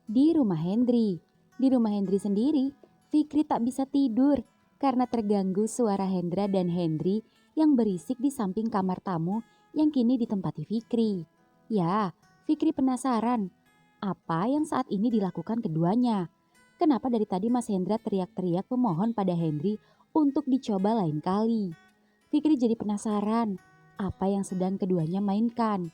Di rumah Hendri. Di rumah Hendri sendiri, Fikri tak bisa tidur karena terganggu suara Hendra dan Hendri yang berisik di samping kamar tamu yang kini ditempati Fikri. Ya, Fikri penasaran apa yang saat ini dilakukan keduanya. Kenapa dari tadi Mas Hendra teriak-teriak memohon pada Hendri untuk dicoba lain kali. Fikri jadi penasaran apa yang sedang keduanya mainkan.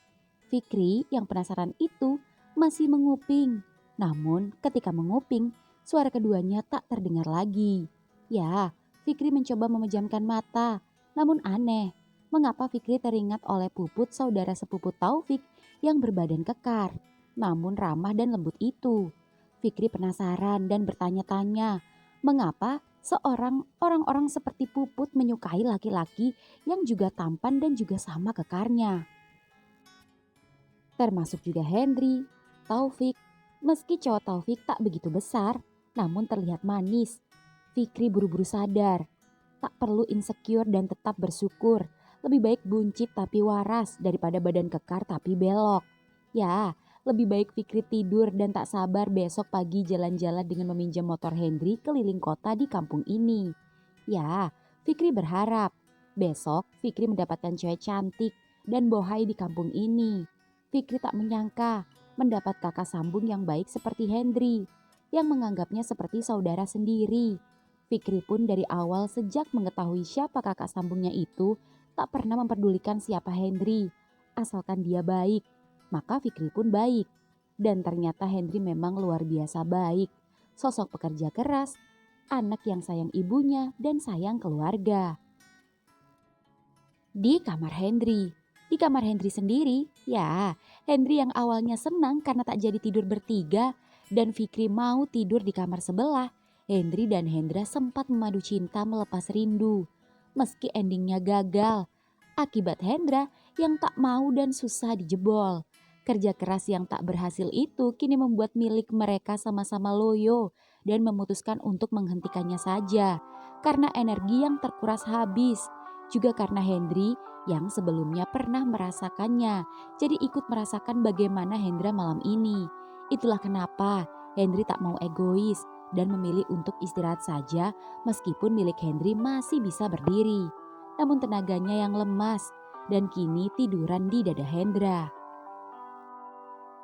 Fikri yang penasaran itu masih menguping. Namun ketika menguping, suara keduanya tak terdengar lagi. Ya, Fikri mencoba memejamkan mata. Namun aneh, mengapa Fikri teringat oleh Puput saudara sepupu Taufik yang berbadan kekar, namun ramah dan lembut itu. Fikri penasaran dan bertanya-tanya, mengapa seorang orang-orang seperti Puput menyukai laki-laki yang juga tampan dan juga sama kekarnya. Termasuk juga Henry, Taufik. Meski cowok Taufik tak begitu besar, namun terlihat manis. Fikri buru-buru sadar, tak perlu insecure dan tetap bersyukur. Lebih baik buncit tapi waras daripada badan kekar tapi belok. Ya, lebih baik Fikri tidur dan tak sabar besok pagi jalan-jalan dengan meminjam motor Henry keliling kota di kampung ini. Ya, Fikri berharap besok Fikri mendapatkan cewek cantik dan bohai di kampung ini. Fikri tak menyangka mendapat kakak sambung yang baik seperti Hendri, yang menganggapnya seperti saudara sendiri. Fikri pun dari awal sejak mengetahui siapa kakak sambungnya itu tak pernah memperdulikan siapa Hendri, asalkan dia baik. Maka Fikri pun baik. Dan ternyata Hendri memang luar biasa baik. Sosok pekerja keras, anak yang sayang ibunya dan sayang keluarga. Di kamar Hendri. Di kamar Hendri sendiri, ya, Hendri yang awalnya senang karena tak jadi tidur bertiga dan Fikri mau tidur di kamar sebelah. Hendri dan Hendra sempat memadu cinta melepas rindu. Meski endingnya gagal, akibat Hendra yang tak mau dan susah dijebol. Kerja keras yang tak berhasil itu kini membuat milik mereka sama-sama loyo dan memutuskan untuk menghentikannya saja karena energi yang terkuras habis. Juga karena Hendri yang sebelumnya pernah merasakannya, jadi ikut merasakan bagaimana Hendra malam ini. Itulah kenapa Hendri tak mau egois dan memilih untuk istirahat saja meskipun milik Hendri masih bisa berdiri. Namun tenaganya yang lemas dan kini tiduran di dada Hendra.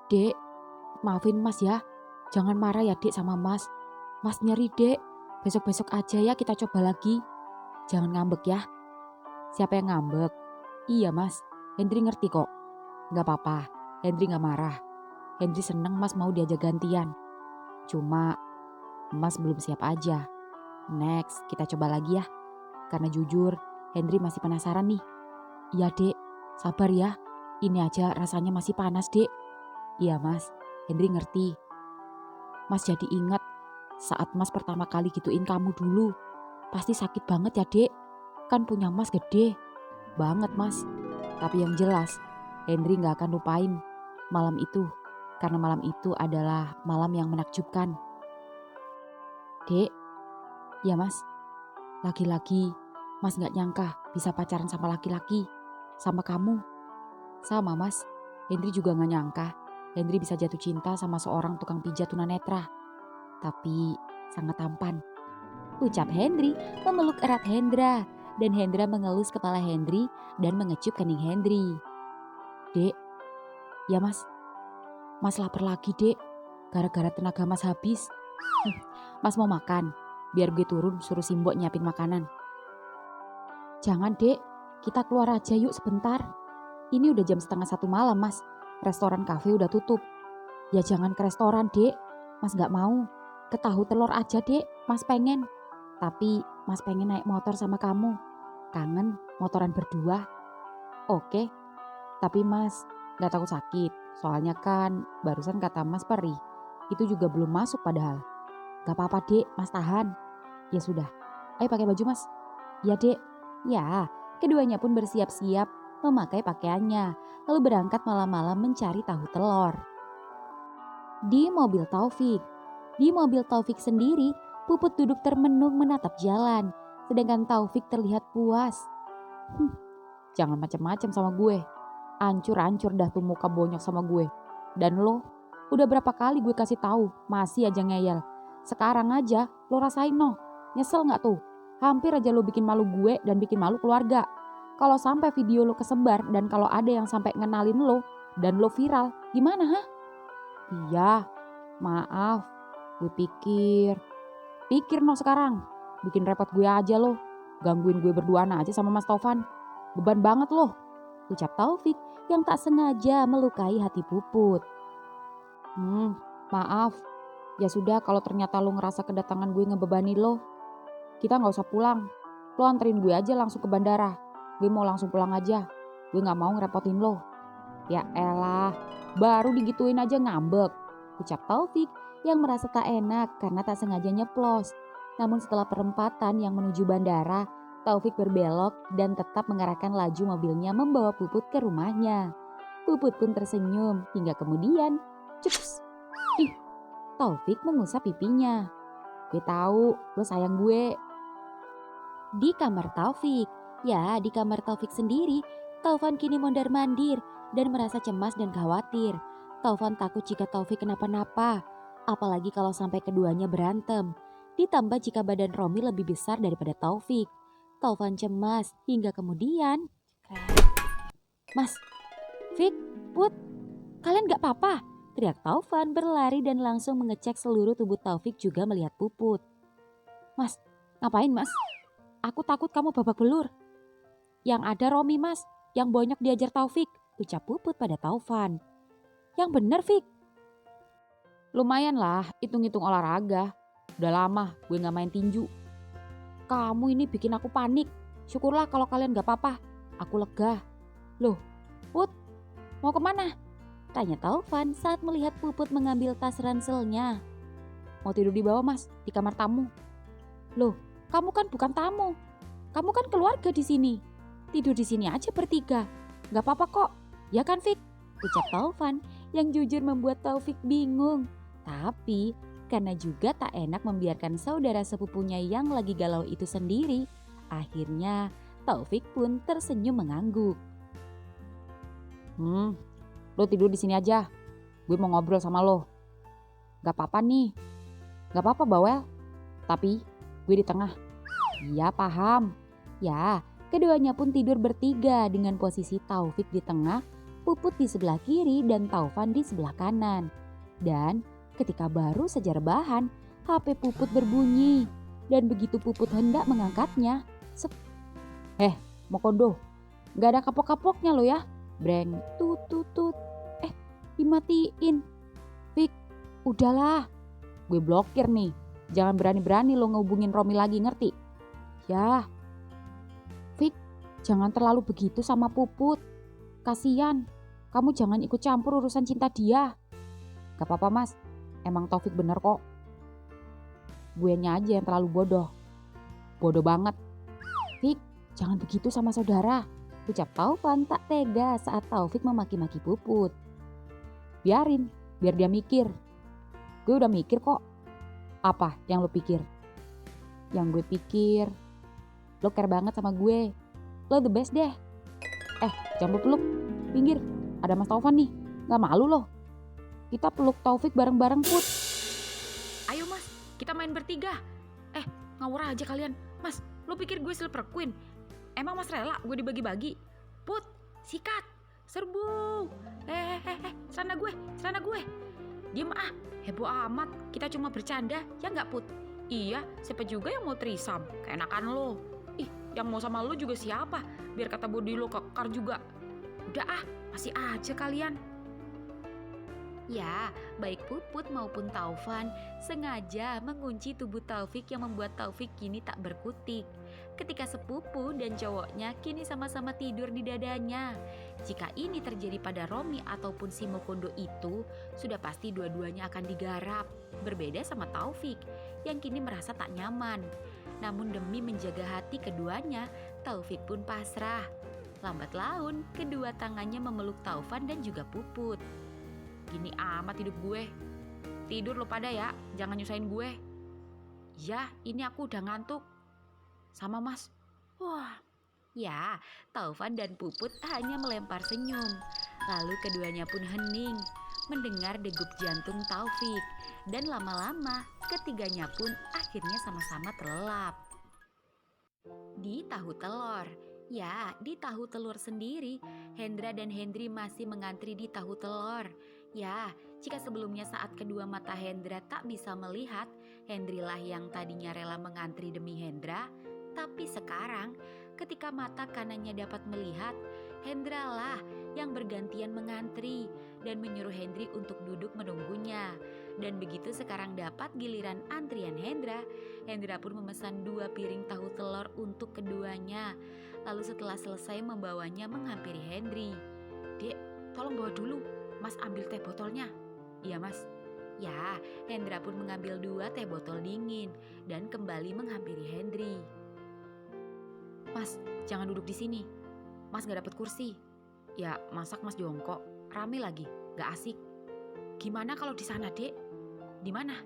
Dek, maafin mas ya. Jangan marah ya dek sama mas. Mas nyeri dek. Besok-besok aja ya kita coba lagi. Jangan ngambek ya. Siapa yang ngambek? Iya mas, Hendri ngerti kok. Gak apa-apa, Hendri gak marah. Hendri seneng mas mau diajak gantian. Cuma mas belum siap aja. Next, kita coba lagi ya. Karena jujur, Hendri masih penasaran nih. Iya dek, sabar ya. Ini aja rasanya masih panas dek. Iya mas, Hendri ngerti. Mas jadi ingat saat mas pertama kali gituin kamu dulu. Pasti sakit banget ya dek. Kan punya mas gede. Banget mas. Tapi yang jelas, Hendri gak akan lupain malam itu. Karena malam itu adalah malam yang menakjubkan. Dek, ya mas, lagi-lagi mas gak nyangka bisa pacaran sama laki-laki. Sama kamu. Sama mas, Hendri juga gak nyangka Hendri bisa jatuh cinta sama seorang tukang pijat tunanetra. Tapi sangat tampan. Ucap Hendri memeluk erat Hendra. Dan Hendra mengelus kepala Hendri dan mengecup kening Hendri. Dek, ya mas, mas lapar lagi dek. Gara-gara tenaga mas habis. Mas mau makan, biar gue turun suruh Simbok nyiapin makanan. Jangan dek, kita keluar aja yuk sebentar. Ini udah jam 12:30 malam mas, restoran kafe udah tutup. Ya jangan ke restoran dek, mas gak mau. Ke tahu telur aja dek, mas pengen. Tapi mas pengen naik motor sama kamu. Kangen motoran berdua. Oke, tapi mas gak takut sakit. Soalnya kan barusan kata mas perih. Itu juga belum masuk padahal. Gak apa-apa dek, mas tahan. Ya sudah, ayo pakai baju mas. Ya dek. Ya, keduanya pun bersiap-siap memakai pakaiannya. Lalu berangkat malam-malam mencari tahu telur. Di mobil Taufik. Di mobil Taufik sendiri, Puput duduk termenung menatap jalan. Sedangkan Taufik terlihat puas. Jangan macam-macam sama gue. Ancur-ancur dah tuh muka bonyok sama gue. Dan lo, Udah berapa kali gue kasih tahu, masih aja ngeyel. Sekarang aja lo rasain noh. Nyesel nggak tuh? Hampir aja lo bikin malu gue dan bikin malu keluarga. Kalau sampai video lo kesebar dan kalau ada yang sampai ngenalin lo dan lo viral, gimana hah? Iya, maaf. Gue pikir noh sekarang. Bikin repot gue aja lo. Gangguin gue berduaan aja sama Mas Taufan. Beban banget loh, ucap Taufik yang tak sengaja melukai hati Puput. Maaf. Ya sudah kalau ternyata lo ngerasa kedatangan gue ngebebani lo, kita gak usah pulang. Lo anterin gue aja langsung ke bandara. Gue mau langsung pulang aja. Gue gak mau ngerepotin lo. Ya elah, baru digituin aja ngambek, ucap Taufik yang merasa tak enak karena tak sengaja nyeplos. Namun setelah perempatan yang menuju bandara, Taufik berbelok dan tetap mengarahkan laju mobilnya membawa Puput ke rumahnya. Puput pun tersenyum hingga kemudian, cups, ih, Taufik mengusap pipinya. Gue tahu lo sayang gue. Di kamar Taufik, ya di kamar Taufik sendiri, Taufan kini mondar-mandir dan merasa cemas dan khawatir. Taufan takut jika Taufik kenapa-napa, apalagi kalau sampai keduanya berantem. Ditambah jika badan Romi lebih besar daripada Taufik. Taufan cemas hingga kemudian, Mas, Fik, Put, kalian gak apa-apa? Teriak Taufan berlari dan langsung mengecek seluruh tubuh Taufik juga melihat Puput. Mas, ngapain mas? Aku takut kamu babak belur. Yang ada Romi mas, yang banyak diajar Taufik, ucap Puput pada Taufan. Yang bener Fik. Lumayan lah, hitung-hitung olahraga. Udah lama gue gak main tinju. Kamu ini bikin aku panik. Syukurlah kalau kalian gak apa-apa. Aku lega. Loh, Put, mau kemana? Tanya Taufan saat melihat Puput mengambil tas ranselnya. Mau tidur di bawah mas, di kamar tamu. Loh, kamu kan bukan tamu. Kamu kan keluarga di sini. Tidur di sini aja bertiga. Gak apa-apa kok. Ya kan Fik? Ucap Taufan yang jujur membuat Taufik bingung. Tapi karena juga tak enak membiarkan saudara sepupunya yang lagi galau itu sendiri, akhirnya Taufik pun tersenyum mengangguk. Lo tidur di sini aja. Gue mau ngobrol sama lo. Gak apa-apa nih. Gak apa-apa Bawel. Tapi gue di tengah. Iya paham. Ya, keduanya pun tidur bertiga dengan posisi Taufik di tengah, Puput di sebelah kiri dan Taufan di sebelah kanan. Dan ketika baru saja rebahan, HP Puput berbunyi. Dan begitu Puput hendak mengangkatnya, Mokondo, gak ada kapok-kapoknya lo ya. Breng, tut. Dimatiin. Fik, udahlah. Gue blokir nih. Jangan berani-berani lo ngehubungin Romi lagi, ngerti? Ya. Fik, jangan terlalu begitu sama Puput. Kasian, kamu jangan ikut campur urusan cinta dia. Gak apa-apa mas, emang Taufik bener kok. Guenya aja yang terlalu bodoh. Bodoh banget. Fik, jangan begitu sama saudara. Ucap Taufan tak tega saat Taufik memaki-maki Puput. Biarin, biar dia mikir. Gue udah mikir kok. Apa yang lo pikir? Yang gue pikir, lo care banget sama gue. Lo the best deh. Jangan peluk. Pinggir, ada Mas Taufan nih. Gak malu lo. Kita peluk Taufik bareng-bareng Put. Ayo mas, kita main bertiga. Ngawur aja kalian. Mas, lo pikir gue silver queen? Emang mas rela gue dibagi-bagi? Put, sikat, serbu. Celana gue. Diem heboh amat. Kita cuma bercanda, ya gak Put? Iya, siapa juga yang mau trisam? Keenakan lo. Yang mau sama lo juga siapa? Biar kata body lo kekar juga. Udah masih aja kalian. Ya, baik Puput maupun Taufan sengaja mengunci tubuh Taufik yang membuat Taufik kini tak berkutik. Ketika sepupu dan cowoknya kini sama-sama tidur di dadanya. Jika ini terjadi pada Romi ataupun si Mokondo itu, sudah pasti dua-duanya akan digarap. Berbeda sama Taufik yang kini merasa tak nyaman. Namun demi menjaga hati keduanya, Taufik pun pasrah. Lambat laun, kedua tangannya memeluk Taufan dan juga Puput. Gini amat hidup gue. Tidur lo pada ya, jangan nyusahin gue. Ya, ini aku udah ngantuk. Sama mas. Wah, ya, Taufan dan Puput hanya melempar senyum. Lalu keduanya pun hening. mendengar degup jantung Taufik. Dan lama-lama ketiganya pun akhirnya sama-sama terlelap. Di tahu telur. Ya, di tahu telur sendiri, Hendra dan Hendri masih mengantri di tahu telur. Ya, jika sebelumnya saat kedua mata Hendra tak bisa melihat, Hendrilah yang tadinya rela mengantri demi Hendra. Tapi sekarang, ketika mata kanannya dapat melihat, Hendralah yang bergantian mengantri dan menyuruh Hendri untuk duduk menunggunya. Dan begitu sekarang dapat giliran antrian Hendra, Hendra pun memesan 2 piring tahu telur untuk keduanya. Lalu setelah selesai membawanya menghampiri Hendri. "Dek, tolong bawa dulu, Mas ambil teh botolnya." "Iya Mas." Ya, Hendra pun mengambil 2 teh botol dingin dan kembali menghampiri Hendri. "Mas, jangan duduk di sini. Mas gak dapet kursi." "Ya masak Mas jongkok, rame lagi, gak asik." "Gimana kalau di sana Dek?" "Di mana?"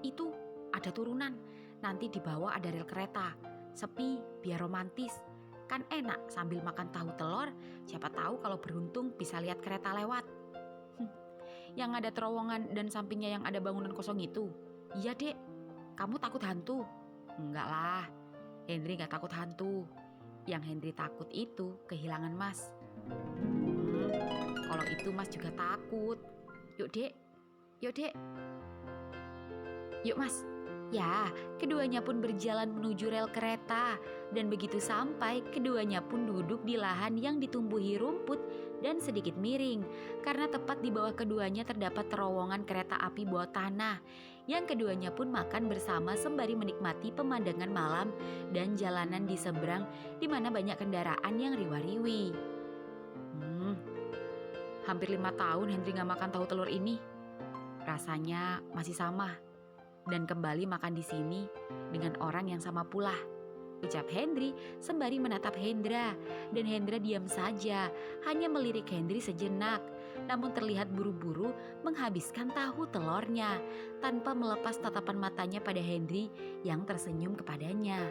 "Itu ada turunan, nanti di bawah ada rel kereta. Sepi, biar romantis. Kan enak sambil makan tahu telur, siapa tahu kalau beruntung bisa lihat kereta lewat." "Yang ada terowongan dan sampingnya yang ada bangunan kosong itu?" "Iya Dek." "Kamu takut hantu?" "Enggak lah, Hendri gak takut hantu. Yang Hendri takut itu kehilangan Mas." Kalau itu Mas juga takut." "Yuk Dek, yuk Dek." "Yuk Mas." Ya, keduanya pun berjalan menuju rel kereta. Dan begitu sampai, keduanya pun duduk di lahan yang ditumbuhi rumput dan sedikit miring. Karena tepat di bawah keduanya terdapat terowongan kereta api bawah tanah. Yang keduanya pun makan bersama sembari menikmati pemandangan malam dan jalanan di seberang di mana banyak kendaraan yang riwa-riwi. Hampir 5 tahun Hendri gak makan tahu telur ini. Rasanya masih sama. Dan kembali makan di sini dengan orang yang sama pula, ucap Hendri sembari menatap Hendra. Dan Hendra diam saja, hanya melirik Hendri sejenak. Namun terlihat buru-buru menghabiskan tahu telurnya tanpa melepas tatapan matanya pada Hendri yang tersenyum kepadanya.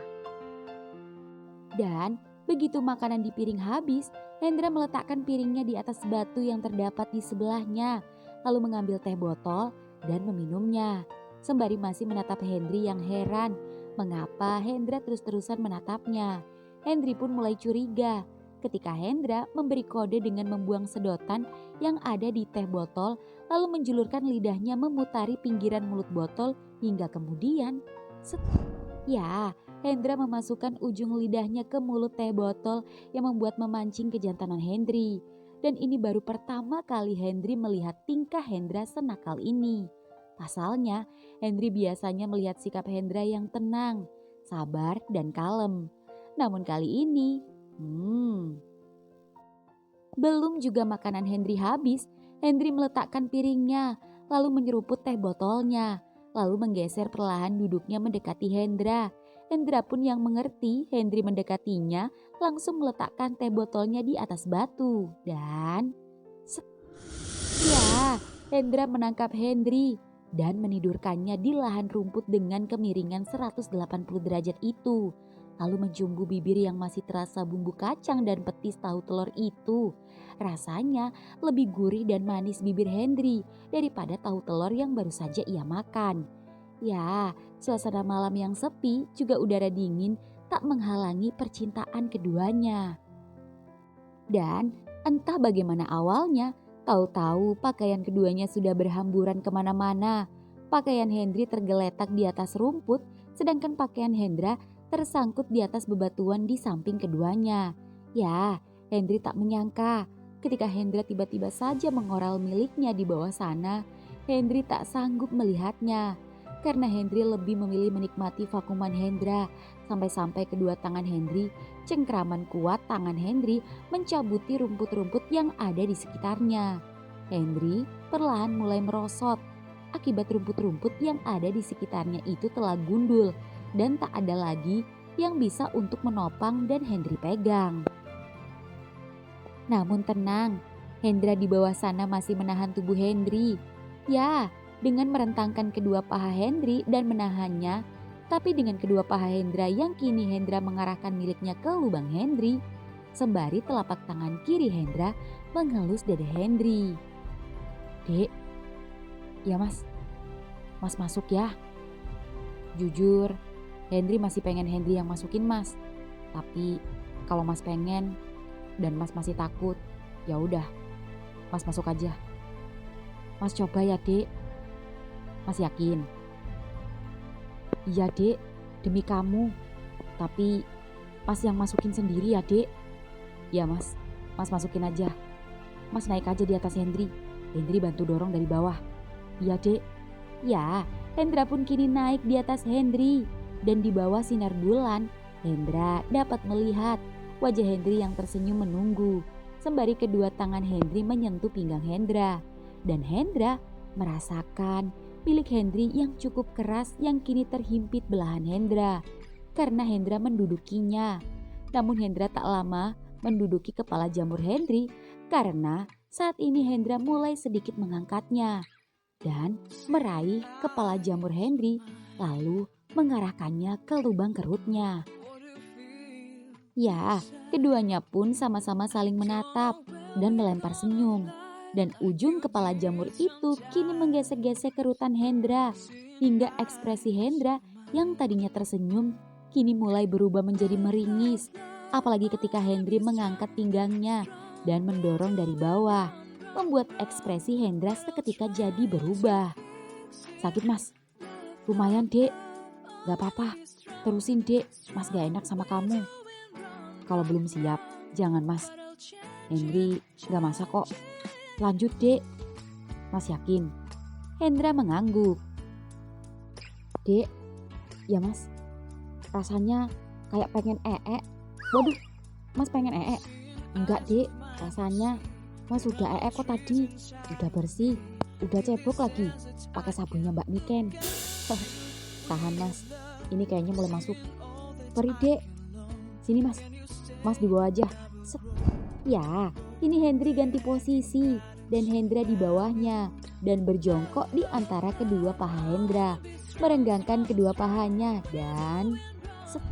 Dan begitu makanan di piring habis, Hendra meletakkan piringnya di atas batu yang terdapat di sebelahnya, lalu mengambil teh botol dan meminumnya. Sembari masih menatap Hendri yang heran mengapa Hendra terus-terusan menatapnya. Hendri pun mulai curiga ketika Hendra memberi kode dengan membuang sedotan yang ada di teh botol, lalu menjulurkan lidahnya memutari pinggiran mulut botol hingga kemudian ya, Hendra memasukkan ujung lidahnya ke mulut teh botol yang membuat memancing kejantanan Hendri. Dan ini baru pertama kali Hendri melihat tingkah Hendra senakal ini. Pasalnya, Hendri biasanya melihat sikap Hendra yang tenang, sabar, dan kalem. Namun kali ini, belum juga makanan Hendri habis, Hendri meletakkan piringnya, lalu menyeruput teh botolnya, lalu menggeser perlahan duduknya mendekati Hendra. Hendra pun yang mengerti Hendri mendekatinya, langsung meletakkan teh botolnya di atas batu. Dan ya, Hendra menangkap Hendri dan menidurkannya di lahan rumput dengan kemiringan 180 derajat itu. Lalu mencumbu bibir yang masih terasa bumbu kacang dan petis tahu telur itu. Rasanya lebih gurih dan manis bibir Hendri daripada tahu telur yang baru saja ia makan. Ya, suasana malam yang sepi juga udara dingin tak menghalangi percintaan keduanya. Dan entah bagaimana awalnya, tahu-tahu pakaian keduanya sudah berhamburan kemana-mana. Pakaian Hendri tergeletak di atas rumput, sedangkan pakaian Hendra tersangkut di atas bebatuan di samping keduanya. Ya, Hendri tak menyangka ketika Hendra tiba-tiba saja mengoral miliknya di bawah sana. Hendri tak sanggup melihatnya, karena Hendri lebih memilih menikmati vakuman Hendra. Sampai-sampai kedua tangan Hendri, cengkraman kuat tangan Hendri mencabuti rumput-rumput yang ada di sekitarnya. Hendri perlahan mulai merosot akibat rumput-rumput yang ada di sekitarnya itu telah gundul dan tak ada lagi yang bisa untuk menopang dan Hendri pegang. Namun tenang, Hendra di bawah sana masih menahan tubuh Hendri. Ya, dengan merentangkan kedua paha Hendri dan menahannya, tapi dengan kedua paha Hendra yang kini Hendra mengarahkan miliknya ke lubang Hendri, sembari telapak tangan kiri Hendra mengelus dada Hendri. Dek, ya mas, mas masuk ya. Jujur, Henry masih pengen Henry yang masukin mas. Tapi kalau mas pengen dan mas masih takut, ya udah, mas masuk aja. Mas coba ya dek. Mas yakin? Iya dek, demi kamu. Tapi mas yang masukin sendiri ya dek. Ya mas masukin aja. Mas naik aja di atas Henry. Henry bantu dorong dari bawah. Iya dek. Ya, Hendra pun kini naik di atas Henry. Dan di bawah sinar bulan, Hendra dapat melihat wajah Henry yang tersenyum menunggu. Sembari kedua tangan Henry menyentuh pinggang Hendra. Dan Hendra merasakan milik Henry yang cukup keras yang kini terhimpit belahan Hendra. Karena Hendra mendudukinya. Namun Hendra tak lama menduduki kepala jamur Henry karena saat ini Hendra mulai sedikit mengangkatnya dan meraih kepala jamur Henry lalu mengarahkannya ke lubang kerutnya. Ya, keduanya pun sama-sama saling menatap dan melempar senyum. Dan ujung kepala jamur itu kini menggesek-gesek kerutan Hendra hingga ekspresi Hendra yang tadinya tersenyum kini mulai berubah menjadi meringis. Apalagi ketika Henry mengangkat pinggangnya dan mendorong dari bawah, membuat ekspresi Hendra seketika jadi berubah. Sakit mas? Lumayan dek. Gak apa-apa, terusin dek, mas gak enak sama kamu. Kalau belum siap, jangan mas. Henry gak masak kok. Lanjut dek. Mas yakin? Hendra mengangguk. Dek, ya mas, rasanya kayak pengen ee. Waduh, mas pengen ee? Enggak dek, rasanya mas udah ee kok tadi. Udah bersih, udah cebok lagi. Pakai sabunnya Mbak Niken. Tahan mas, ini kayaknya mulai masuk. Sorry dek, sini mas, mas dibawa aja. Set. Ya, ini Henry ganti posisi dan Hendra di bawahnya dan berjongkok di antara kedua paha Hendra. Merenggangkan kedua pahanya dan set.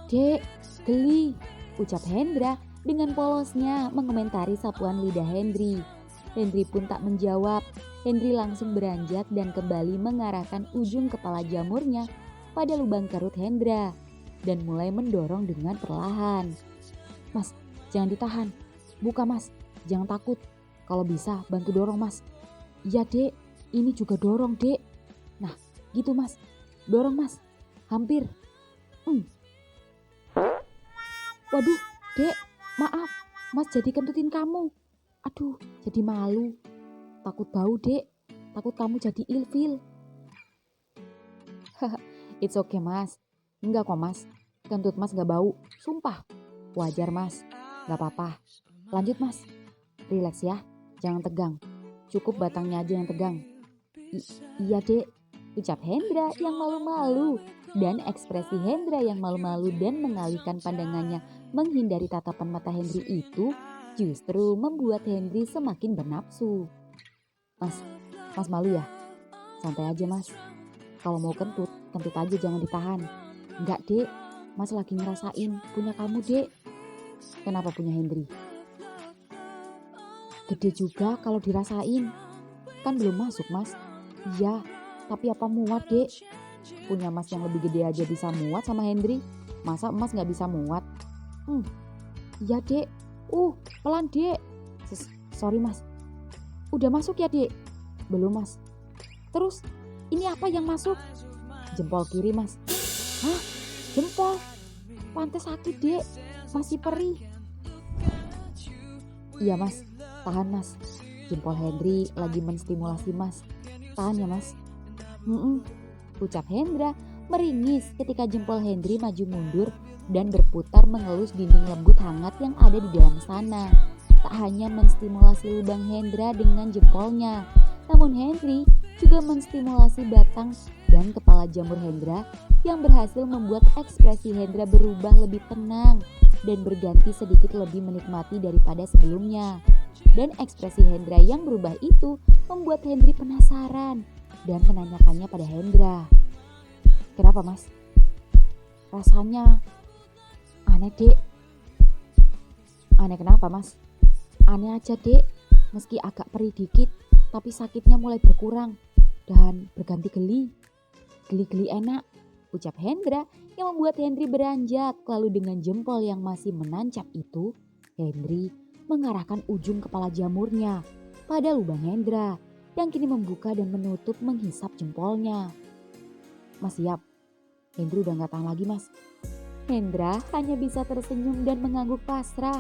Dek, geli, ucap Hendra dengan polosnya mengomentari sapuan lidah Henry. Henry pun tak menjawab. Henry langsung beranjak dan kembali mengarahkan ujung kepala jamurnya pada lubang kerut Hendra dan mulai mendorong dengan perlahan. Mas, jangan ditahan. Buka mas, jangan takut. Kalau bisa bantu dorong mas. Iya dek, ini juga dorong dek. Nah gitu mas, dorong mas. Hampir. Waduh dek, maaf. Mas jadi kentutin kamu. Aduh, jadi malu. Takut bau dek, takut kamu jadi ilfil. It's okay mas. Enggak kok mas, kentut mas gak bau. Sumpah, wajar mas. Gak apa-apa. Lanjut mas. Relax ya, jangan tegang. Cukup batangnya aja yang tegang. Iya dek, ucap Hendra yang malu-malu. Dan ekspresi Hendra yang malu-malu dan mengalihkan pandangannya menghindari tatapan mata Henry itu justru membuat Henry semakin bernafsu. Mas malu ya? Santai aja mas. Kalau mau kentut, kentut aja jangan ditahan. Enggak dek, mas lagi ngerasain punya kamu dek. Kenapa punya Henry? Gede juga kalau dirasain. Kan belum masuk mas. Iya, tapi apa muat dek? Punya mas yang lebih gede aja bisa muat sama Henry. Masa mas gak bisa muat? Iya dek. Pelan dek. Sorry mas. Udah masuk ya dek? Belum mas. Terus ini apa yang masuk? Jempol kiri mas. Hah? Jempol? Pantes sakit dek. Masih perih. Iya mas. Tahan mas. Jempol Henry lagi menstimulasi mas. Tahan ya mas. Ucap Hendra meringis ketika jempol Henry maju mundur dan berputar mengelus dinding lembut hangat yang ada di dalam sana. Tak hanya menstimulasi lubang Hendra dengan jempolnya, namun Henry juga menstimulasi batang dan kepala jamur Hendra yang berhasil membuat ekspresi Hendra berubah lebih tenang dan berganti sedikit lebih menikmati daripada sebelumnya. Dan ekspresi Hendra yang berubah itu membuat Henry penasaran dan menanyakannya pada Hendra. Kenapa mas? Rasanya aneh dek. Aneh kenapa mas? Aneh aja dek. Meski agak perih dikit, tapi sakitnya mulai berkurang dan berganti geli. Geli-geli enak, ucap Hendra yang membuat Henry beranjak. Lalu dengan jempol yang masih menancap itu, Henry mengarahkan ujung kepala jamurnya pada lubang Hendra yang kini membuka dan menutup menghisap jempolnya. Mas siap? Henry udah gak tahan lagi mas. Hendra hanya bisa tersenyum dan mengangguk pasrah.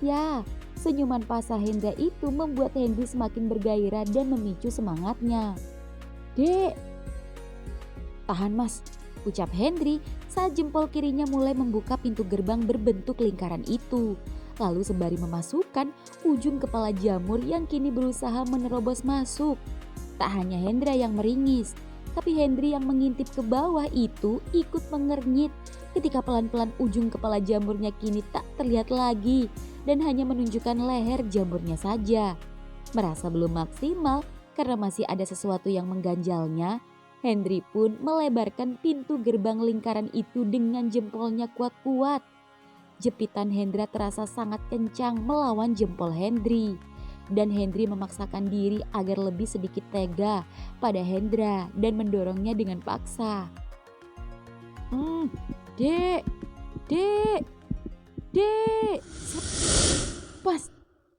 Ya, senyuman pasrah Hendra itu membuat Henry semakin bergairah dan memicu semangatnya. Dek, tahan mas, ucap Henry saat jempol kirinya mulai membuka pintu gerbang berbentuk lingkaran itu. Lalu sembari memasukkan ujung kepala jamur yang kini berusaha menerobos masuk. Tak hanya Hendra yang meringis, tapi Henry yang mengintip ke bawah itu ikut mengernyit ketika pelan-pelan ujung kepala jamurnya kini tak terlihat lagi dan hanya menunjukkan leher jamurnya saja. Merasa belum maksimal karena masih ada sesuatu yang mengganjalnya, Henry pun melebarkan pintu gerbang lingkaran itu dengan jempolnya kuat-kuat. Jepitan Hendra terasa sangat kencang melawan jempol Henry. Dan Henry memaksakan diri agar lebih sedikit tega pada Hendra dan mendorongnya dengan paksa. Dek, dek, dek. Pas,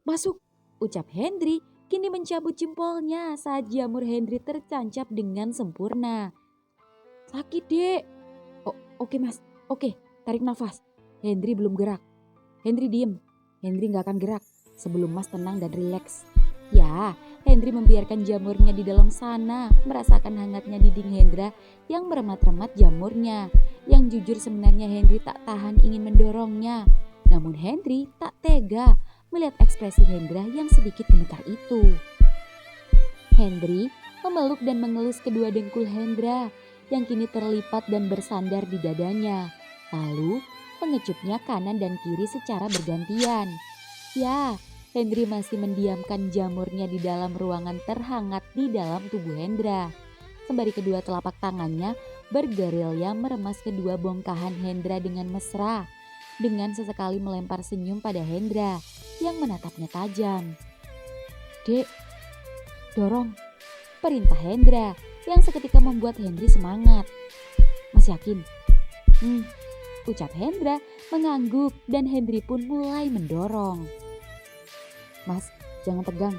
masuk, ucap Henry kini mencabut jempolnya saat jamur Henry tercancap dengan sempurna. Sakit dek. Oke mas, oke, tarik nafas. Henry belum gerak. Henry diem. Henry gak akan gerak sebelum mas tenang dan rileks. Ya, Henry membiarkan jamurnya di dalam sana, merasakan hangatnya dinding Hendra yang meremat-remat jamurnya. Yang jujur sebenarnya Henry tak tahan ingin mendorongnya. Namun Henry tak tega melihat ekspresi Hendra yang sedikit gemetar itu. Henry memeluk dan mengelus kedua dengkul Hendra yang kini terlipat dan bersandar di dadanya. Lalu mengecupnya kanan dan kiri secara bergantian. Ya, Henry masih mendiamkan jamurnya di dalam ruangan terhangat di dalam tubuh Hendra. Sembari kedua telapak tangannya bergerilya meremas kedua bongkahan Hendra dengan mesra. Dengan sesekali melempar senyum pada Hendra yang menatapnya tajam. Dek, dorong, perintah Hendra yang seketika membuat Henry semangat. Mas yakin? Ucap Hendra mengangguk dan Henry pun mulai mendorong. Mas, jangan tegang.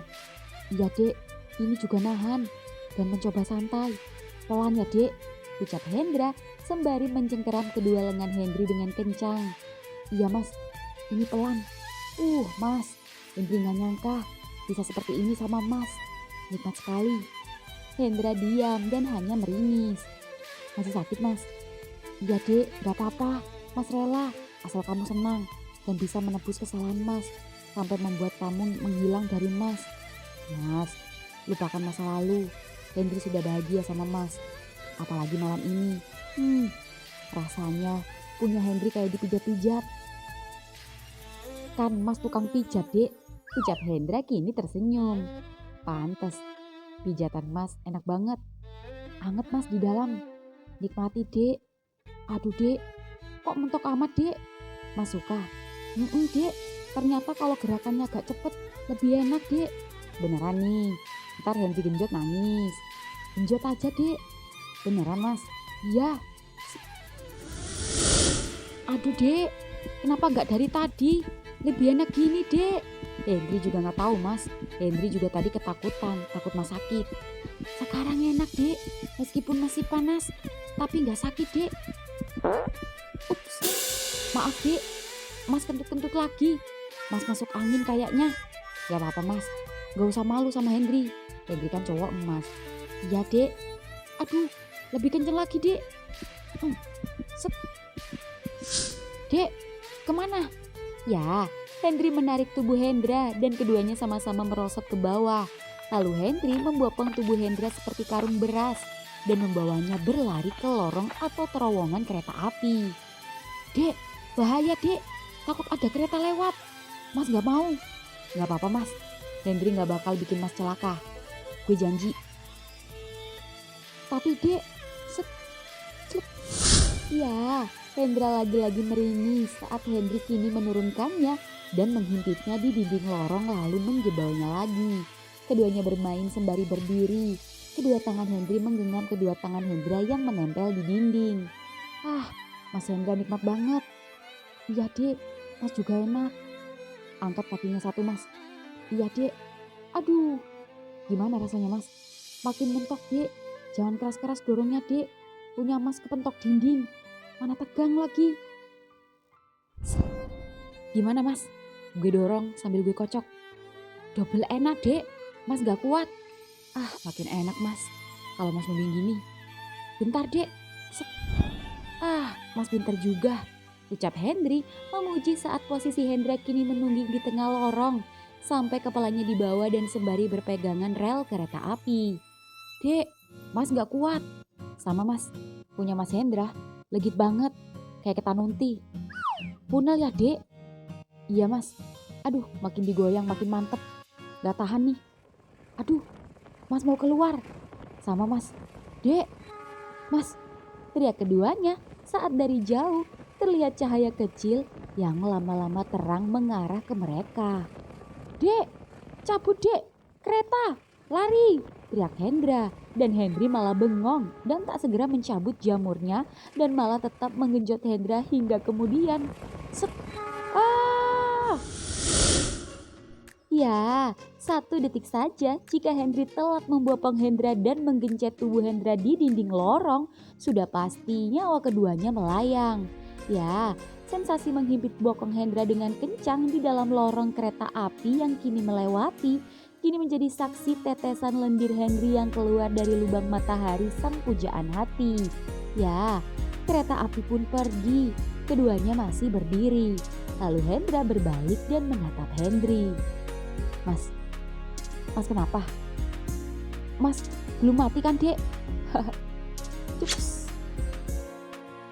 Iya dek, ini juga nahan dan mencoba santai. Pelan ya dek, ucap Hendra sembari mencengkeram kedua lengan Henry dengan kencang. Iya mas, ini pelan. Mas, Henry gak nyangka bisa seperti ini sama mas. Nikmat sekali. Hendra diam dan hanya meringis. Masih sakit mas? Iya dek, gak apa-apa. Mas rela, asal kamu senang dan bisa menebus kesalahan mas. Sampai membuat kamu menghilang dari mas. Mas, lupakan masa lalu. Henry sudah bahagia sama mas. Apalagi malam ini. Rasanya punya Henry kayak dipijat-pijat. Kan mas tukang pijat dek, ucap Hendra kini tersenyum. Pantes, pijatan mas enak banget. Anget mas di dalam. Nikmati dek. Aduh dek, kok mentok amat dek? Mas suka? Dek, ternyata kalau gerakannya agak cepet lebih enak dek. Beneran nih, ntar Henry genjot nangis. Genjot aja dek. Beneran mas? Iya. Aduh dek, kenapa gak dari tadi? Lebih enak gini dek. Henry juga gak tahu mas. Henry juga tadi ketakutan, takut mas sakit. Sekarang enak dek, meskipun masih panas, tapi gak sakit dek. Ups, maaf dek, mas kentut-kentut lagi. Mas masuk angin kayaknya. Gak apa-apa mas, gak usah malu sama Henry. Henry kan cowok mas. Iya dek. Aduh, lebih kenceng lagi dek. Set. Dek, kemana? Ya, Henry menarik tubuh Hendra dan keduanya sama-sama merosot ke bawah. Lalu Henry membopong tubuh Hendra seperti karung beras dan membawanya berlari ke lorong atau terowongan kereta api. Dek, bahaya dek, takut ada kereta lewat. Mas gak mau. Gak apa-apa mas, Henry gak bakal bikin mas celaka. Gue janji. Tapi dek, ya, Hendra lagi-lagi meringis saat Henry kini menurunkannya dan menghimpitnya di dinding lorong lalu menjebolnya lagi. Keduanya bermain sembari berdiri. Kedua tangan Hendri menggenggam kedua tangan Hendra yang menempel di dinding. Ah, Mas Hendra nikmat banget. Iya dek, Mas juga enak. Angkat kakinya satu Mas. Iya dek. Aduh, gimana rasanya Mas? Makin mentok dek. Jangan keras-keras dorongnya dek. Punya Mas kepentok dinding. Mana tegang lagi. Gimana Mas? Gue dorong sambil gue kocok. Double enak dek. Mas gak kuat. Ah, makin enak Mas. Kalau Mas nungging gini. Bentar dek. Set. Ah, Mas pinter juga. Ucap Hendri memuji saat posisi Hendra kini menungging di tengah lorong. Sampai kepalanya di bawah dan sembari berpegangan rel kereta api. Dek, Mas gak kuat. Sama Mas, punya Mas Hendra. Legit banget, kayak ketanunti. Punel ya dek? Iya Mas. Aduh, makin digoyang makin mantep. Gak tahan nih. Aduh, Mas mau keluar. Sama Mas. Dek, Mas, teriak keduanya saat dari jauh terlihat cahaya kecil yang lama-lama terang mengarah ke mereka. Dek, cabut dek, kereta, lari, teriak Hendra. Dan Hendri malah bengong dan tak segera mencabut jamurnya dan malah tetap menggenjot Hendra hingga kemudian. Set. Ah! Ya, 1 detik saja jika Hendri telat membopong Hendra dan menggencet tubuh Hendra di dinding lorong, sudah pasti nyawa keduanya melayang. Ya, sensasi menghimpit bokong Hendra dengan kencang di dalam lorong kereta api yang kini melewati, kini menjadi saksi tetesan lendir Henry yang keluar dari lubang matahari sang pujaan hati. Ya, kereta api pun pergi, keduanya masih berdiri. Lalu Hendra berbalik dan menatap Henry. Mas kenapa? Mas belum mati kan dek? Cus.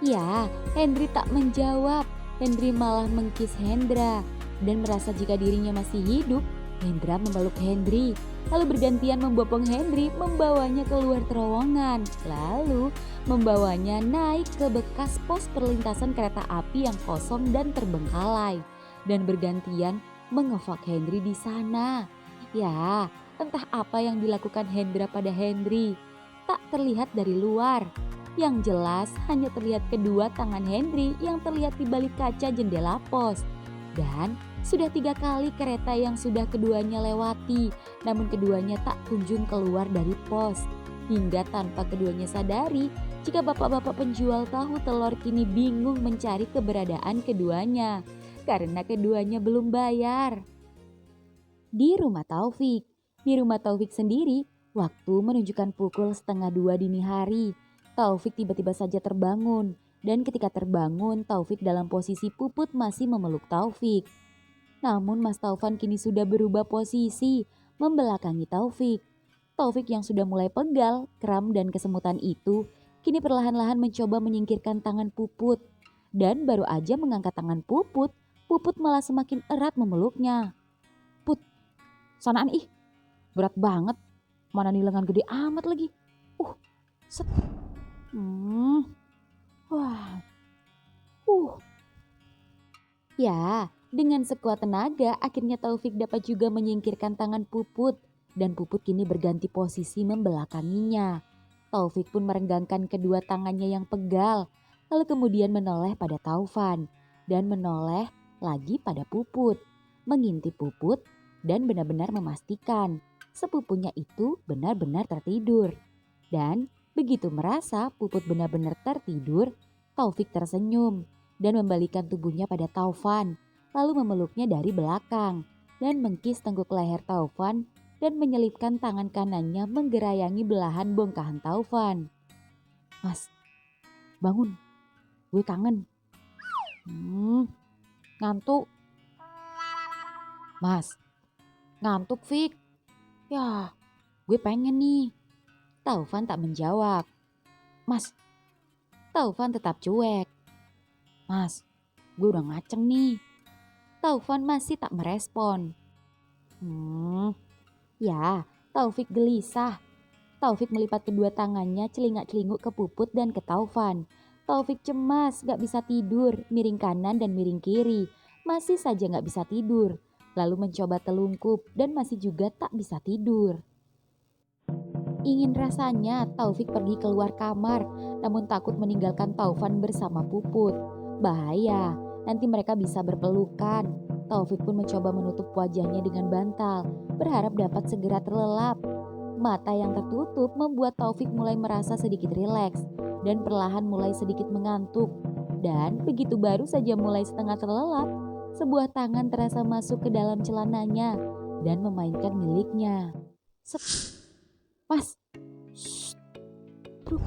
Ya, Henry tak menjawab. Henry malah mengkis Hendra dan merasa jika dirinya masih hidup. Hendra memeluk Henry, lalu bergantian membopong Henry, membawanya keluar terowongan, lalu membawanya naik ke bekas pos perlintasan kereta api yang kosong dan terbengkalai, dan bergantian mengevak Henry di sana. Ya, entah apa yang dilakukan Hendra pada Henry. Tak terlihat dari luar. Yang jelas hanya terlihat kedua tangan Henry yang terlihat di balik kaca jendela pos. Dan sudah 3 kali kereta yang sudah keduanya lewati, namun keduanya tak kunjung keluar dari pos. Hingga tanpa keduanya sadari, jika bapak-bapak penjual tahu telur kini bingung mencari keberadaan keduanya. Karena keduanya belum bayar. Di rumah Taufik sendiri, waktu menunjukkan pukul 1:30 dini hari. Taufik tiba-tiba saja terbangun, dan ketika terbangun Taufik dalam posisi Puput masih memeluk Taufik. Namun Mas Taufan kini sudah berubah posisi, membelakangi Taufik. Taufik yang sudah mulai pegal, kram dan kesemutan itu, kini perlahan-lahan mencoba menyingkirkan tangan Puput. Dan baru aja mengangkat tangan Puput malah semakin erat memeluknya. Put, sanaan ih, berat banget. Mana nih lengan gede amat lagi. Set. Wah. Ya, dengan sekuat tenaga akhirnya Taufik dapat juga menyingkirkan tangan Puput. Dan Puput kini berganti posisi membelakanginya. Taufik pun merenggangkan kedua tangannya yang pegal. Lalu kemudian menoleh pada Taufan. Dan menoleh lagi pada Puput, mengintip Puput dan benar-benar memastikan sepupunya itu benar-benar tertidur. Dan begitu merasa Puput benar-benar tertidur, Taufik tersenyum dan membalikkan tubuhnya pada Taufan, lalu memeluknya dari belakang dan mengkis tengkuk leher Taufan dan menyelipkan tangan kanannya menggerayangi belahan bongkahan Taufan. Mas, bangun, gue kangen. Ngantuk. Mas, ngantuk Fik. Ya, gue pengen nih. Taufan tak menjawab. Mas, Taufan tetap cuek. Mas, gue udah ngaceng nih. Taufan masih tak merespon. Ya, Taufik gelisah. Taufik melipat kedua tangannya celingak-celinguk ke Puput dan ke Taufan. Taufik cemas, gak bisa tidur, miring kanan dan miring kiri. masih saja gak bisa tidur. Lalu mencoba telungkup dan masih juga tak bisa tidur. Ingin rasanya Taufik pergi keluar kamar, namun takut meninggalkan Taufan bersama Puput. Bahaya, nanti mereka bisa berpelukan. Taufik pun mencoba menutup wajahnya dengan bantal, berharap dapat segera terlelap. Mata yang tertutup membuat Taufik mulai merasa sedikit rileks dan perlahan mulai sedikit mengantuk. Dan begitu baru saja mulai setengah terlelap, sebuah tangan terasa masuk ke dalam celananya dan memainkan miliknya. Mas, shh, Bruk.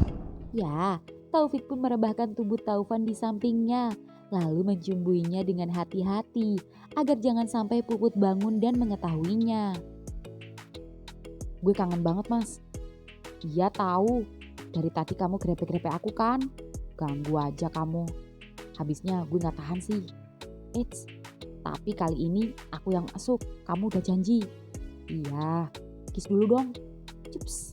Ya, Taufik pun merebahkan tubuh Taufan di sampingnya, lalu mencumbuinya dengan hati-hati agar jangan sampai Puput bangun dan mengetahuinya. Gue kangen banget mas. Iya tahu, dari tadi kamu grepe-grepe aku kan, ganggu aja kamu. Habisnya gue gak tahan sih. Eits, tapi kali ini aku yang masuk, kamu udah janji. Iya, kiss dulu dong. Cups.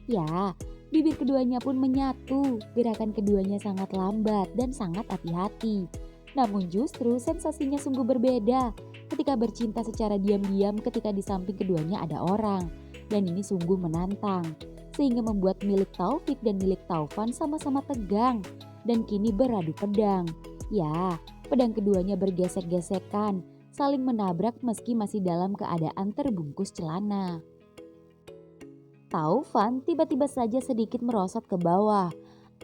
Ya, bibir keduanya pun menyatu. Gerakan keduanya sangat lambat dan sangat hati-hati. Namun justru sensasinya sungguh berbeda ketika bercinta secara diam-diam ketika di samping keduanya ada orang. Dan ini sungguh menantang. Sehingga membuat milik Taufik dan milik Taufan sama-sama tegang. Dan kini beradu pedang. Ya, pedang keduanya bergesek-gesekan. Saling menabrak meski masih dalam keadaan terbungkus celana. Taufan tiba-tiba saja sedikit merosot ke bawah.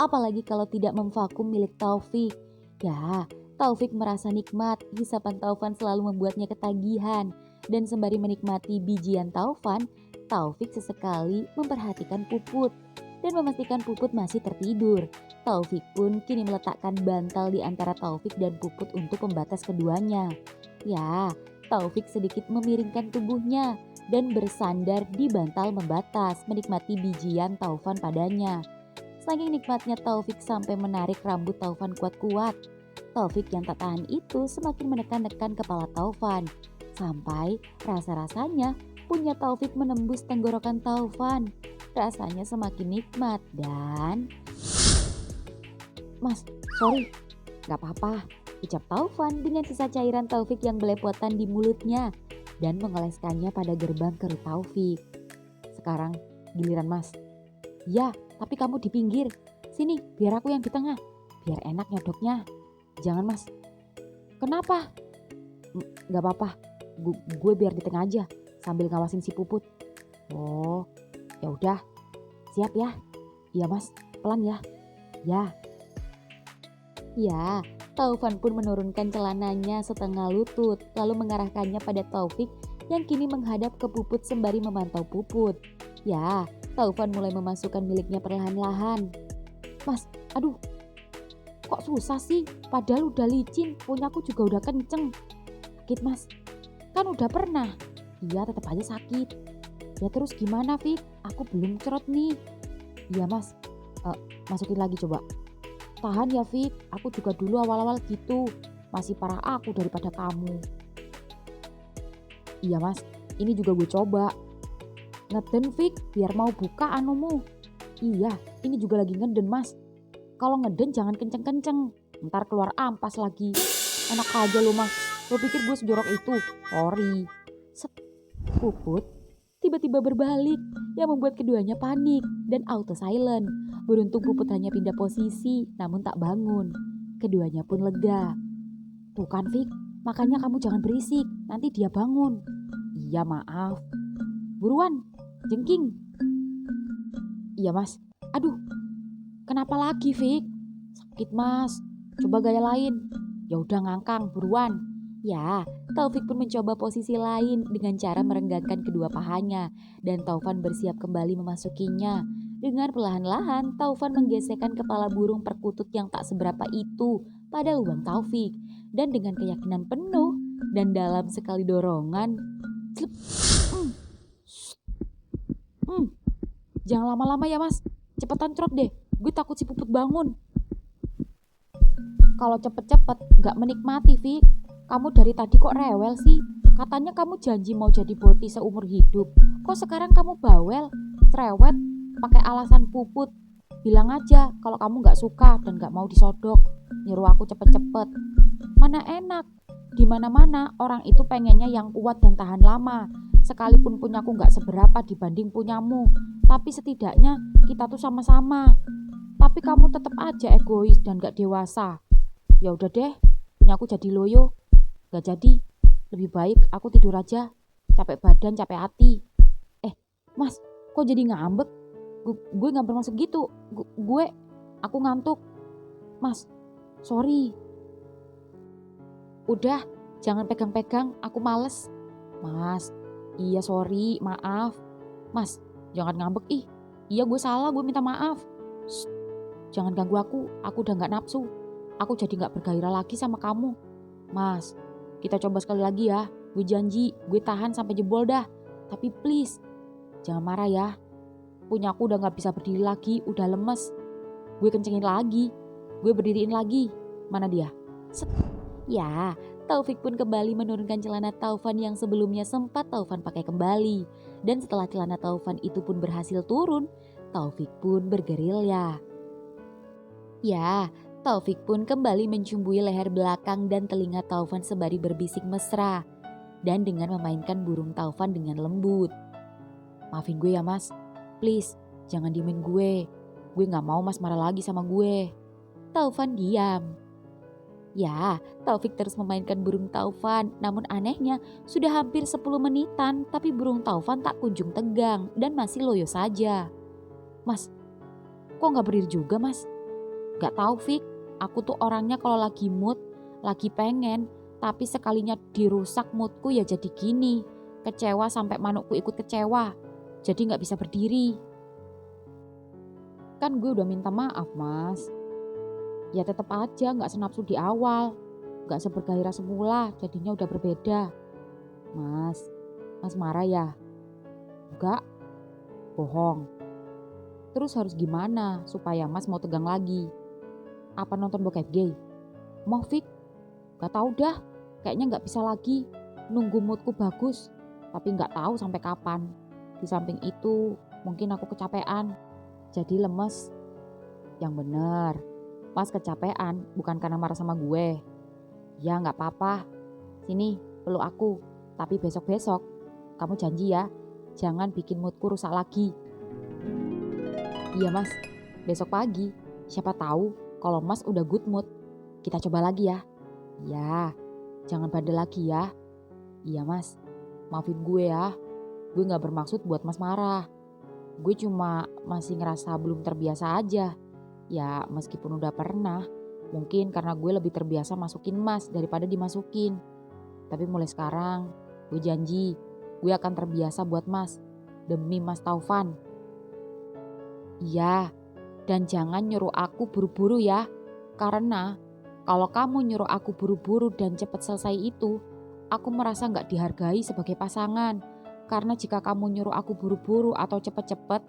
Apalagi kalau tidak memvakum milik Taufik. Ya, Taufik merasa nikmat. Hisapan Taufan selalu membuatnya ketagihan. Dan sembari menikmati bijian Taufan, Taufik sesekali memperhatikan Puput. Dan memastikan Puput masih tertidur. Taufik pun kini meletakkan bantal di antara Taufik dan Puput untuk pembatas keduanya. Ya, Taufik sedikit memiringkan tubuhnya dan bersandar di bantal membatas menikmati bijian Taufan padanya. Saking nikmatnya Taufik sampai menarik rambut Taufan kuat-kuat. Taufik yang tak tahan itu semakin menekan-nekan kepala Taufan. Sampai rasa-rasanya punya Taufik menembus tenggorokan Taufan. Rasanya semakin nikmat dan... Mas, sorry, gak apa-apa, ucap Taufan dengan sisa cairan Taufik yang belepotan di mulutnya dan mengoleskannya pada gerbang kerut Taufik. Sekarang giliran mas. Ya, tapi kamu di pinggir. Sini, biar aku yang di tengah. Biar enak nyodoknya. Jangan mas. Kenapa? Gak apa-apa. Gue biar di tengah aja sambil ngawasin si Puput. Oh, ya udah. Siap ya? Iya mas, pelan ya. Ya. Ya, Taufan pun menurunkan celananya setengah lutut lalu mengarahkannya pada Taufik yang kini menghadap ke Puput sembari memantau Puput. Ya, Taufan mulai memasukkan miliknya perlahan-lahan. Mas, aduh, kok susah sih? Padahal udah licin, punyaku juga udah kenceng. Sakit mas, kan udah pernah. Iya tetap aja sakit. Ya terus gimana Fik? Aku belum cerot nih. Iya mas, masukin lagi coba. Tahan ya Fik, aku juga dulu awal-awal gitu. Masih parah aku daripada kamu. Iya mas, ini juga gue coba. Ngeden Fik, biar mau buka anumu. Iya, ini juga lagi ngeden mas. Kalau ngeden jangan kenceng-kenceng. Ntar keluar ampas lagi. Enak aja lo mas, lo pikir gue sejorok itu? Sorry. Puput tiba-tiba berbalik yang membuat keduanya panik dan auto silent. Beruntung Puput hanya pindah posisi namun tak bangun. Keduanya pun lega. Tuh kan Fik, makanya kamu jangan berisik, nanti dia bangun. Iya maaf. Buruan, jengking. Iya mas. Aduh, kenapa lagi Fik? Sakit mas, coba gaya lain. Ya udah ngangkang, buruan. Ya, Taufik pun mencoba posisi lain dengan cara merenggangkan kedua pahanya dan Taufan bersiap kembali memasukinya. Dengan perlahan-lahan, Taufan menggesekkan kepala burung perkutut yang tak seberapa itu pada lubang Taufik. Dan dengan keyakinan penuh dan dalam sekali dorongan, jangan lama-lama ya mas, cepetan trot deh, gue takut si Puput bangun. Kalau cepet-cepet gak menikmati Fik. Kamu dari tadi kok rewel sih? Katanya kamu janji mau jadi boti seumur hidup. Kok sekarang kamu bawel, cerewet, pakai alasan Puput? Bilang aja kalau kamu gak suka dan gak mau disodok. Nyuruh aku cepet-cepet. Mana enak, Di mana-mana orang itu pengennya yang kuat dan tahan lama. Sekalipun punyaku nggak seberapa dibanding punyamu, tapi setidaknya kita tuh sama-sama. Tapi kamu tetap aja egois dan gak dewasa. Ya udah deh, punyaku jadi loyo. Gak jadi, lebih baik aku tidur aja. Capek badan, capek hati. Mas, kok jadi ngambek? Gue gak bermaksud gitu. Aku ngantuk. Mas, sorry. Udah, jangan pegang-pegang, aku males. Mas, iya sorry, maaf. Mas, jangan ngambek ih. Iya gue salah, gue minta maaf. Shh, jangan ganggu aku udah gak nafsu. Aku jadi gak bergairah lagi sama kamu. Mas, kita coba sekali lagi ya. Gue janji, gue tahan sampai jebol dah. Tapi please, jangan marah ya. Punyaku udah gak bisa berdiri lagi, udah lemes. Gue kencengin lagi, gue berdiriin lagi. Mana dia? Set. Ya, Taufik pun kembali menurunkan celana Taufan yang sebelumnya sempat Taufan pakai kembali. Dan setelah celana Taufan itu pun berhasil turun, Taufik pun bergerilya. Ya, Taufik pun kembali mencumbui leher belakang dan telinga Taufan sembari berbisik mesra. Dan dengan memainkan burung Taufan dengan lembut. Maafin gue ya mas, please jangan diemin gue. Gue gak mau mas marah lagi sama gue. Taufan diam. Ya, Taufik terus memainkan burung Taufan, namun anehnya sudah hampir 10 menitan tapi burung Taufan tak kunjung tegang dan masih loyo saja. Mas, kok gak berdiri juga mas? Gak tahu Fik, aku tuh orangnya kalau lagi mood, lagi pengen, tapi sekalinya dirusak moodku ya jadi gini. Kecewa sampai manukku ikut kecewa, jadi gak bisa berdiri. Kan gue udah minta maaf mas. Ya tetap aja gak senapsu di awal, gak sebergairah semula, jadinya udah berbeda. Mas marah ya? Enggak, bohong. Terus harus gimana supaya mas mau tegang lagi? Apa nonton bokep gay? Mau Fik? Gak tahu dah, kayaknya gak bisa lagi. Nunggu moodku bagus, tapi gak tahu sampai kapan. Di samping itu mungkin aku kecapean, jadi lemes. Yang bener, mas kecapean bukan karena marah sama gue. Ya gak apa-apa, sini peluk aku. Tapi besok-besok kamu janji ya, jangan bikin moodku rusak lagi. Iya mas, besok pagi. Siapa tahu kalau mas udah good mood, kita coba lagi ya. Ya, jangan bandel lagi ya. Iya mas, maafin gue ya. Gue gak bermaksud buat mas marah. Gue cuma masih ngerasa belum terbiasa aja. Ya meskipun udah pernah, mungkin karena gue lebih terbiasa masukin mas daripada dimasukin. Tapi mulai sekarang, gue janji gue akan terbiasa buat mas. Demi mas Taufan. Iya, dan jangan nyuruh aku buru-buru ya. Karena kalau kamu nyuruh aku buru-buru dan cepat selesai itu, aku merasa gak dihargai sebagai pasangan. Karena jika kamu nyuruh aku buru-buru atau cepet-cepet,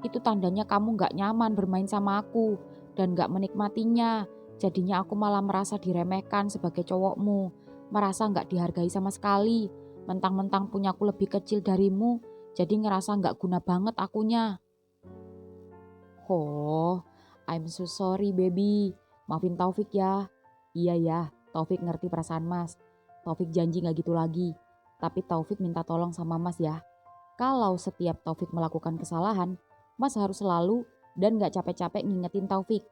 itu tandanya kamu gak nyaman bermain sama aku dan gak menikmatinya. Jadinya aku malah merasa diremehkan sebagai cowokmu, merasa gak dihargai sama sekali. Mentang-mentang punyaku lebih kecil darimu, jadi ngerasa gak guna banget akunya. Oh, I'm so sorry baby. Maafin Taufik ya. Iya ya, Taufik ngerti perasaan mas. Taufik janji gak gitu lagi. Tapi Taufik minta tolong sama mas ya. Kalau setiap Taufik melakukan kesalahan, mas harus selalu dan gak capek-capek ngingetin Taufik.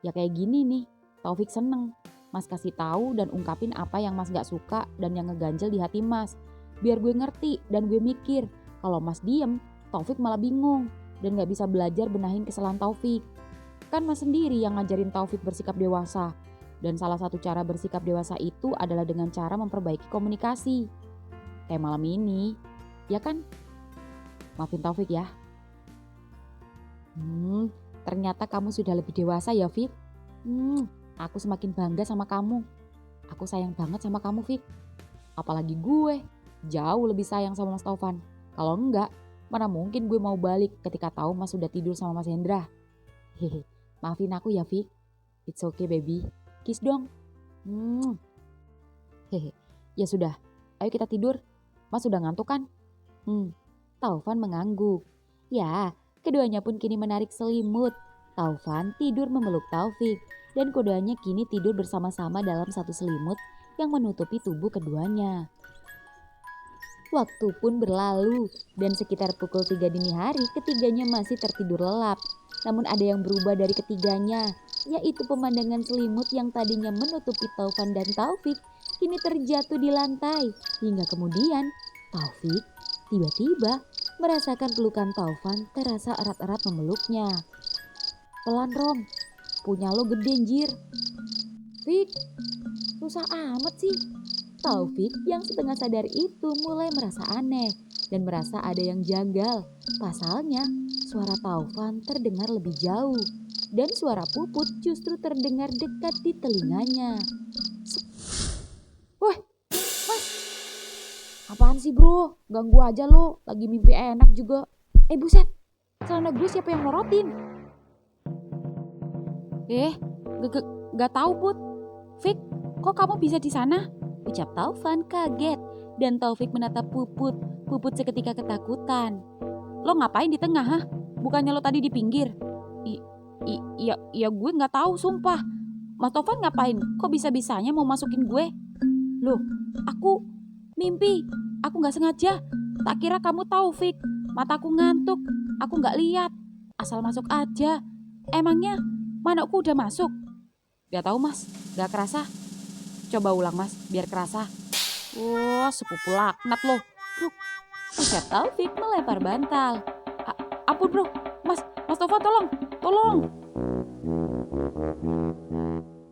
Ya kayak gini nih, Taufik seneng. Mas kasih tahu dan ungkapin apa yang mas gak suka dan yang ngeganjel di hati mas. Biar gue ngerti dan gue mikir, kalau mas diem, Taufik malah bingung dan gak bisa belajar benahin kesalahan Taufik. Kan mas sendiri yang ngajarin Taufik bersikap dewasa. Dan salah satu cara bersikap dewasa itu adalah dengan cara memperbaiki komunikasi. Kayak malam ini, ya kan? Maafin Taufik ya. Ternyata kamu sudah lebih dewasa ya Fik. Aku semakin bangga sama kamu. Aku sayang banget sama kamu Fik. Apalagi gue, jauh lebih sayang sama Mas Taufan. Kalau enggak, mana mungkin gue mau balik ketika tahu Mas sudah tidur sama Mas Hendra. Hehe, maafin aku ya Fik. It's okay baby. Kiss dong. Hehe, ya sudah. Ayo kita tidur. Mas sudah ngantuk kan? Taufan mengangguk. Ya, keduanya pun kini menarik selimut. Taufan tidur memeluk Taufik dan keduanya kini tidur bersama-sama dalam satu selimut yang menutupi tubuh keduanya. Waktu pun berlalu dan sekitar pukul 3 dini hari ketiganya masih tertidur lelap. Namun ada yang berubah dari ketiganya, yaitu pemandangan selimut yang tadinya menutupi Taufan dan Taufik kini terjatuh di lantai. Hingga kemudian Taufik tiba-tiba merasakan pelukan Taufan terasa erat-erat memeluknya. Pelan Rom, punya lo gede anjir. Fik, susah amat sih. Taufik yang setengah sadar itu mulai merasa aneh dan merasa ada yang janggal. Pasalnya suara Taufan terdengar lebih jauh dan suara Puput justru terdengar dekat di telinganya. Wah, Mas, apaan sih bro? Ganggu aja lo, lagi mimpi enak juga. Buset, celana gue siapa yang morotin? Gak tahu Put. Fik, kok kamu bisa di sana? Ucap Taufan kaget dan Taufik menatap Puput. Puput seketika ketakutan. Lo ngapain di tengah, hah? Bukannya lo tadi di pinggir? Iya gue nggak tahu sumpah. Mas Taufan ngapain? Kok bisa-bisanya mau masukin gue? Loh, aku mimpi. Aku nggak sengaja. Tak kira kamu Taufik. Mataku ngantuk. Aku nggak lihat. Asal masuk aja. Emangnya manukku udah masuk? Gak tahu mas, gak kerasa. Coba ulang mas, biar kerasa. Wah, sepupu laknat loh. Bro, ucap Taufik melempar bantal. Ampun bro, mas Taufan tolong.